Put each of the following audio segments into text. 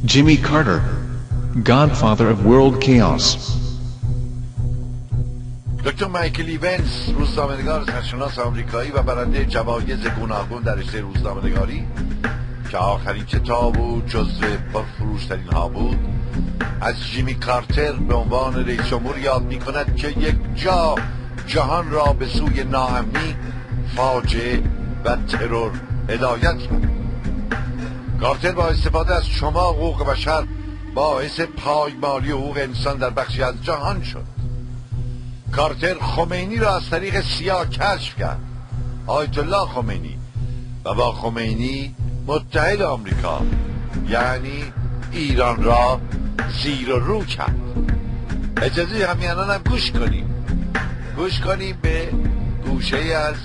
Jimmy Carter, Godfather of World Chaos. دکتر مایکل ایونز، روزنامه‌نگار سرشناس آمریکایی و برنده جوایز گوناگون در رشته روزنامه‌نگاری که آخرین کتاب و جزو پرفروش‌ترین ها بود، از جیمی کارتر به عنوان رئیس جمهور یاد می‌کند که یک جا جهان را به سوی ناامنی، فاجعه و ترور هدایت کرد. کارتر با استفاده از شماع حقوق بشر باعث پایمالی حقوق انسان در بخشی از جهان شد. کارتر خمینی را از طریق سیاه کشف کرد، آیت الله خمینی، و با خمینی متحد آمریکا یعنی ایران را زیر و رو کرد. اجازه همیانان هم گوش کنیم به گوشه از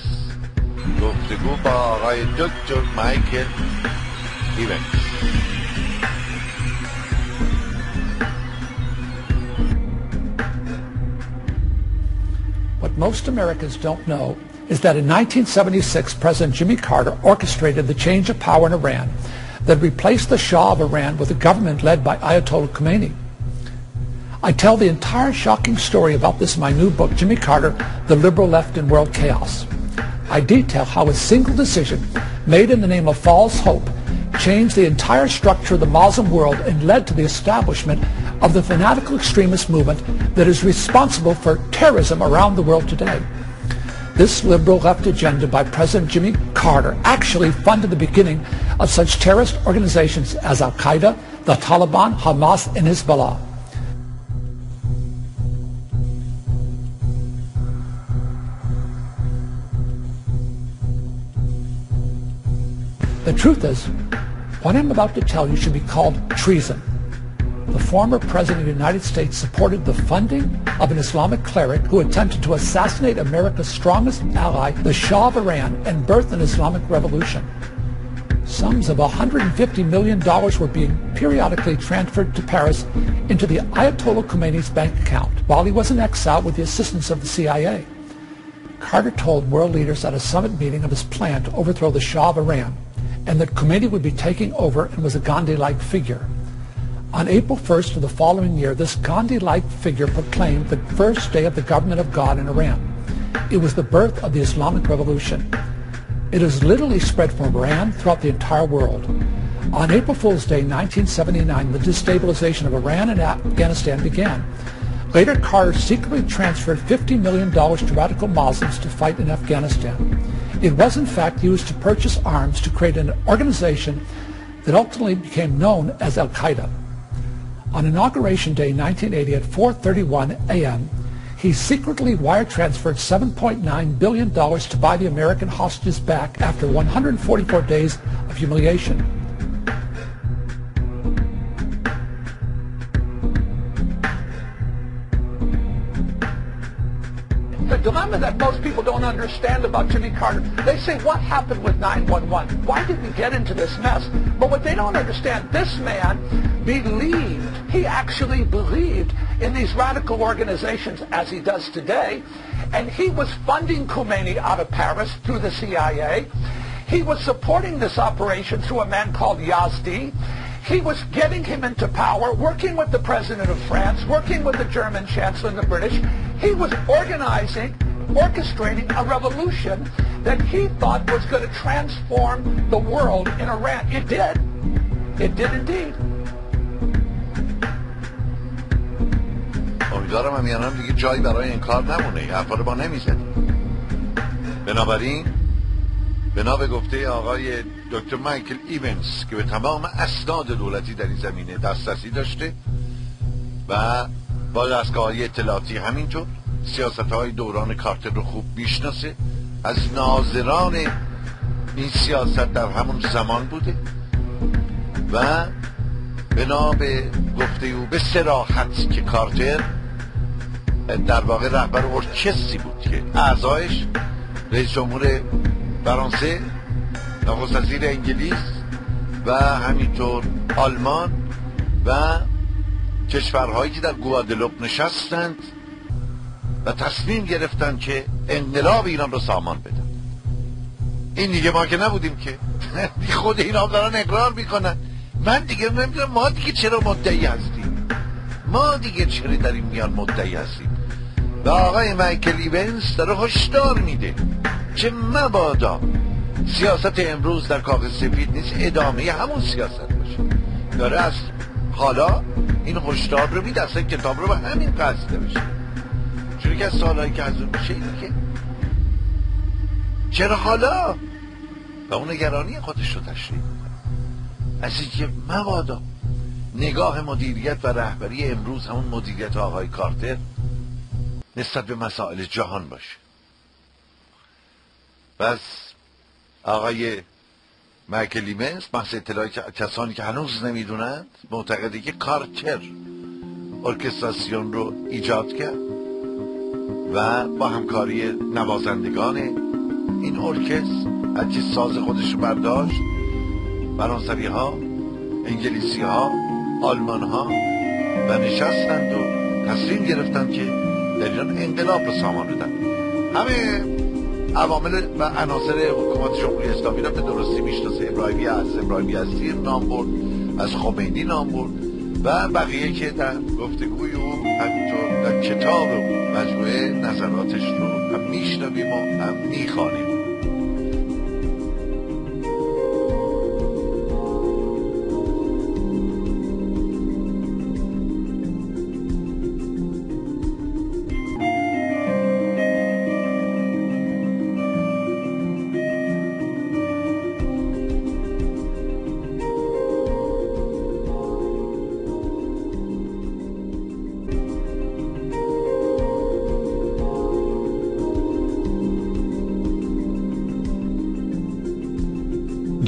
گفتگو با آقای دکتر مایکل ایونز. What most Americans don't know is that in 1976, President Jimmy Carter orchestrated the change of power in Iran that replaced the Shah of Iran with a government led by Ayatollah Khomeini. I tell the entire shocking story about this in my new book, Jimmy Carter, The Liberal Left in World Chaos. I detail how a single decision made in the name of false hope changed the entire structure of the Muslim world and led to the establishment of the fanatical extremist movement that is responsible for terrorism around the world today. This liberal left agenda by President Jimmy Carter actually funded the beginning of such terrorist organizations as Al-Qaeda, the Taliban, Hamas, and Hezbollah. The truth is, what I'm about to tell you should be called treason. The former President of the United States supported the funding of an Islamic cleric who attempted to assassinate America's strongest ally, the Shah of Iran, and birth an Islamic revolution. Sums of $150 million were being periodically transferred to Paris into the Ayatollah Khomeini's bank account while he was in exile with the assistance of the CIA. Carter told world leaders at a summit meeting of his plan to overthrow the Shah of Iran, and that Khomeini would be taking over and was a Gandhi-like figure. On April 1st of the following year, this Gandhi-like figure proclaimed the first day of the government of God in Iran. It was the birth of the Islamic Revolution. It has literally spread from Iran throughout the entire world. On April Fool's Day 1979, the destabilization of Iran and Afghanistan began. Later, Carter secretly transferred $50 million to radical Muslims to fight in Afghanistan. It was in fact used to purchase arms to create an organization that ultimately became known as Al-Qaeda. On Inauguration Day 1980 at 4:31 a.m., he secretly wire transferred $7.9 billion to buy the American hostages back after 144 days of humiliation. The dilemma that most people don't understand about Jimmy Carter, they say, what happened with 9/11? Why did we get into this mess? But what they don't understand, this man believed, he actually believed in these radical organizations as he does today, and he was funding Khomeini out of Paris through the CIA. He was supporting this operation through a man called Yazdi. He was getting him into power, working with the President of France, working with the German Chancellor and the British. He was orchestrating a revolution that he thought was going to transform the world in Iran. It did. It did indeed. امیدوارم همیانم دیگه جایی برای انکار نمونه. این حرفا رو ما نمیزدیم. بنابراین بنا به گفته آقای دکتر مایکل ایونز که به تمام اسناد دولتی در این زمینه دسترسی داشته و با دستگاه‌های اطلاعاتی همینطور سیاست‌های دوران کارتر رو خوب میشناسه، از ناظران این سیاست در همون زمان بوده و بنا به گفته او به صراحت که کارتر در واقع رهبر ارکستری بود که اعضایش رئیس جمهور فرانسه، نخست وزیر انگلیس و همینطور آلمان و کشورهایی که در گوادلوپ نشستند و تصمیم گرفتن که انقلاب ایران رو سامان بدن. این دیگه ما که نبودیم که خود اینا دارن اقرار میکنن من دیگه نمیدونم ما دیگه چرا مدعی هستیم، ما دیگه چرا در این میان مدعی هستیم. و آقای مایکل ونس داره هشدار میده که مبادا سیاست امروز در کاخ سفید نیست ادامه همون سیاست باشه. داره از حالا این هشدار رو میده، اصلا کتاب رو به همین قصد بشه. چون که از سوالایی که از اون میشه اینه که چرا حالا، و اون نگرانی خودش رو تشریح میکنه از اینکه مبادا نگاه مدیریت و رهبری امروز همون مدیریت آقای کارتر نسبت به مسائل جهان باشه. پس آقای مایکل ونس بحث اطلاعی که کسانی که هنوز نمیدونند معتقده که کارتر ارکستراسیون رو ایجاد کرد و با همکاری نوازندگان این ارکستر هرچی ساز خودش رو برداشت، فرانسوی ها، انگلیسی ها، آلمان ها و نشستند و تصمیم گرفتند که در ایران انقلاب رو سامان بدن. همه عوامل و عناصر حکومت جمهوری اسلامی را به درستی میشناسه. ابراهیمی از ابراهیمی یزدی نام برد، از خمینی نام برد و بقیه که در گفتگوی او همینطور در کتاب او مجموعه نظراتش رو هم میشنویم و هم میخوانیم.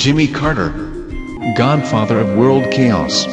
Jimmy Carter, godfather of world chaos.